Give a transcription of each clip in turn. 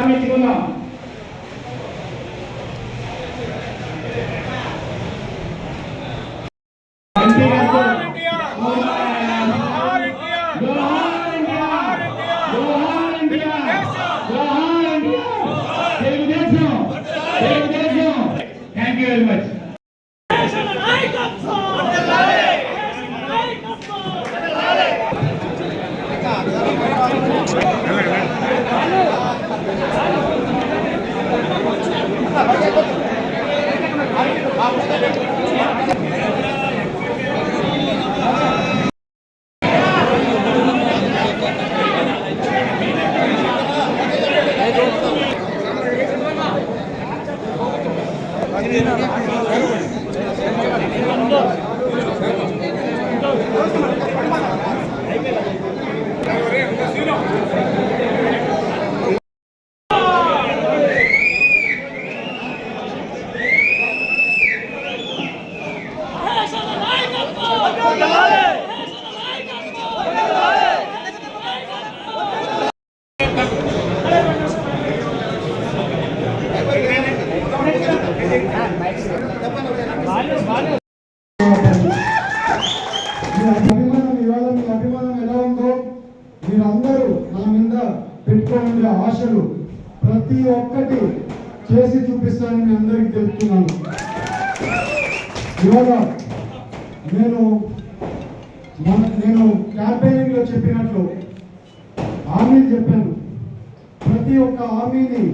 Thank you very much. అభిమానం ఎలా ఉందో మీరందరూ నా మీద పెట్టుకునే ఆశలు ప్రతి ఒక్కటి చేసి చూపిస్తానని మీ అందరికి తెలుపుతున్నాను. ఇవాళ నేను క్యాంపెయినింగ్ లో చెప్పినట్లు హామీలు చెప్పాను. ప్రతి ఒక్క హామీని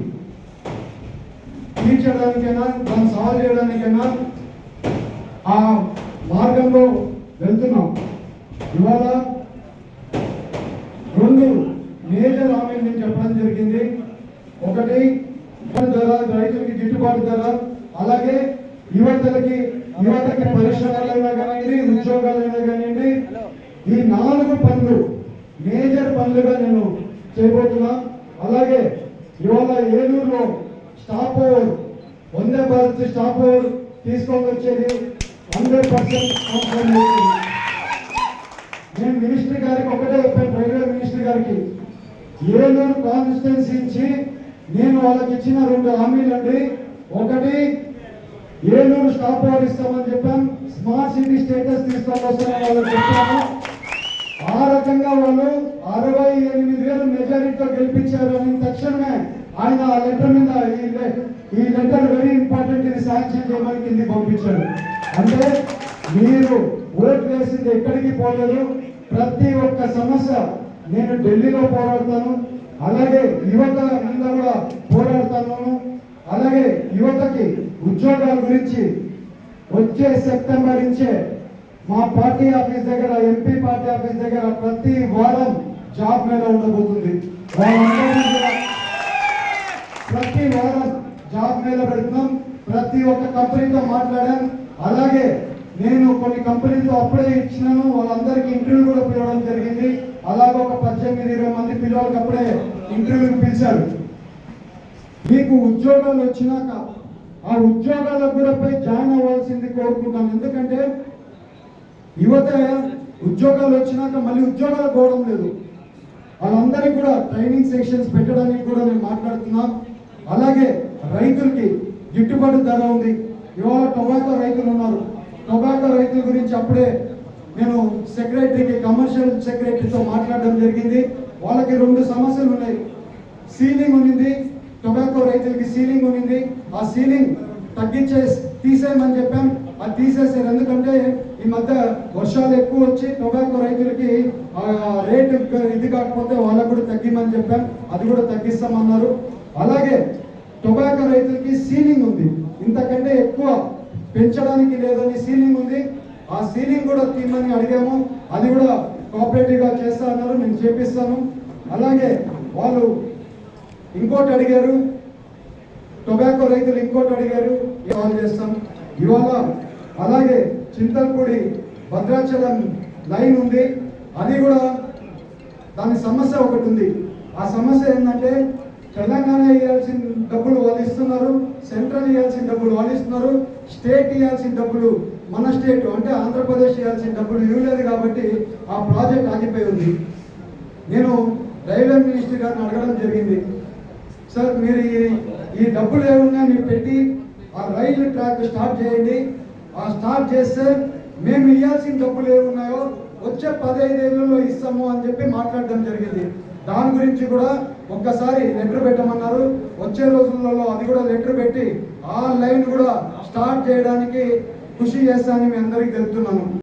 తీర్చడానికైనా దాన్ని సాల్వ్ చేయడానికైనా ఆ మార్గంలో వెళ్తున్నాం. ఇవాళ 2 మేజర్ హామీలు నేను చెప్పడం జరిగింది. ఒకటి ధర, రైతులకి గిట్టుబాటు ధర, అలాగే యువతకి పరిశ్రమలైనా కానివ్వండి, ఉద్యోగాలైనా కానివ్వండి, ఈ 4 పనులు మేజర్ పనులుగా నేను చేయబోతున్నా. అలాగే ఇవాళ ఏలూరులో stop over, Vande Bharat stop over తీసుకొని వచ్చేది 100% నేను మినిస్టర్ గారికి ఒకటే చెప్పాను, రైల్వే మినిస్టర్ గారికి, ఏలూరు కాన్స్టిట్యున్సీ నుంచి నేను వాళ్ళకి ఇచ్చిన 2 హామీలు అండి. ఒకటి ఏలూరు స్టాప్ ఓవర్ ఇస్తామని చెప్పాను, స్మార్ట్ సిటీ స్టేటస్ తీసుకొని వస్తామని వాళ్ళకి చెప్పాను. ఆ రకంగా వాళ్ళు 68,000 మెజారిటీతో గెలిపించారని తక్షణమే ఆయన ఆ లెటర్ మీద ఈ లెటర్ వెరీ ఇంపార్టెంట్, ఇది శాంక్షన్ చేయమని కింది పంపించారు. అంటే మీరు ఓట్ వేసింది ఎక్కడికి పోలేదు. ప్రతి ఒక్క సమస్య నేను ఢిల్లీలో పోరాడతాను, అలాగే యువత మీద కూడా పోరాడుతాను. అలాగే యువతకి ఉద్యోగాల గురించి వచ్చే సెప్టెంబర్ నుంచే మా పార్టీ ఆఫీస్ దగ్గర, ఎంపీ పార్టీ ఆఫీస్ దగ్గర ప్రతి వారం జాబ్ మేళా ఉండబోతుంది. ప్రతి వారం జాబ్ మేళా పెడుతున్నాం. ప్రతి ఒక్క కంపెనీతో మాట్లాడాం. అలాగే నేను కొన్ని కంపెనీతో అప్పుడే ఇచ్చినాను, వాళ్ళందరికీ ఇంటర్వ్యూ కూడా పిలవడం జరిగింది. అలాగే ఒక 18-20 మంది పిల్లలకి అప్పుడే ఇంటర్వ్యూకి పిలిచారు. మీకు ఉద్యోగాలు వచ్చినాక ఆ ఉద్యోగాలకు కూడా పోయి జాయిన్ అవ్వాల్సింది కోరుకుంటాను. ఎందుకంటే యువత ఉద్యోగాలు వచ్చినాక మళ్ళీ ఉద్యోగాలు పోవడం లేదు. వాళ్ళందరికీ కూడా ట్రైనింగ్ సెక్షన్స్ పెట్టడానికి కూడా నేను మాట్లాడుతున్నాను. అలాగే రైతులకి గిట్టుబాటు ధర ఉంది. ఇవాళ టొబాకో రైతులు ఉన్నారు. టొబాకో రైతుల గురించి అప్పుడే నేను సెక్రటరీకి, కమర్షియల్ సెక్రటరీతో మాట్లాడడం జరిగింది. వాళ్ళకి 2 సమస్యలు ఉన్నాయి. సీలింగ్ ఉన్నింది, టొబాకో రైతులకి సీలింగ్ ఉన్నింది. ఆ సీలింగ్ తీసేయమని చెప్పాం, అది తీసేసారు. ఎందుకంటే ఈ మధ్య వర్షాలు ఎక్కువ వచ్చి టొబాకో రైతులకి రేటు ఇది కాకపోతే వాళ్ళకు కూడా తగ్గిమని చెప్పాం, అది కూడా తగ్గిస్తామన్నారు. అలాగే టొబాకో రైతులకి సీలింగ్ ఉంది, ఇంతకంటే ఎక్కువ పెంచడానికి లేదని సీలింగ్ ఉంది. ఆ సీలింగ్ కూడా తీయమని అడిగాము, అది కూడా కోఆపరేటివ్గా చేస్తా అన్నారు, నేను చేపిస్తాను. అలాగే వాళ్ళు ఇంకోటి అడిగారు, టొబాకో రైతులు ఇంకోటి అడిగారు, సాల్వ్ చేస్తాం ఇవాళ. అలాగే చింతల్పూడి భద్రాచలం లైన్ ఉంది, అది కూడా దాని సమస్య ఒకటి ఉంది. ఆ సమస్య ఏంటంటే తెలంగాణ ఇవ్వాల్సిన డబ్బులు వాళ్ళు ఇస్తున్నారు, సెంట్రల్ ఇవ్వాల్సిన డబ్బులు వాళ్ళు ఇస్తున్నారు, స్టేట్ ఇవ్వాల్సిన డబ్బులు మన స్టేట్ అంటే ఆంధ్రప్రదేశ్ ఇవ్వాల్సిన డబ్బులు ఇవ్వలేదు. కాబట్టి ఆ ప్రాజెక్ట్ ఆగిపోయి ఉంది. నేను రైల్వే మినిస్టర్ గారిని అడగడం జరిగింది, సార్ మీరు ఈ డబ్బులు ఏమన్నా మీరు పెట్టి ఆ రైలు ట్రాక్ స్టార్ట్ చేయండి. ఆ స్టార్ట్ చేస్తే మేము ఇవ్వాల్సిన డబ్బులు ఏమున్నాయో వచ్చే 15 ఏళ్లలో ఇస్తాము అని చెప్పి మాట్లాడడం జరిగింది. దాని గురించి కూడా ఒక్కసారి లెటర్ పెట్టమన్నారు. వచ్చే రోజులలో అది కూడా లెటర్ పెట్టి ఆ లైన్ కూడా స్టార్ట్ చేయడానికి కృషి చేస్తానని మీ అందరికీ తెలుపుతున్నాను.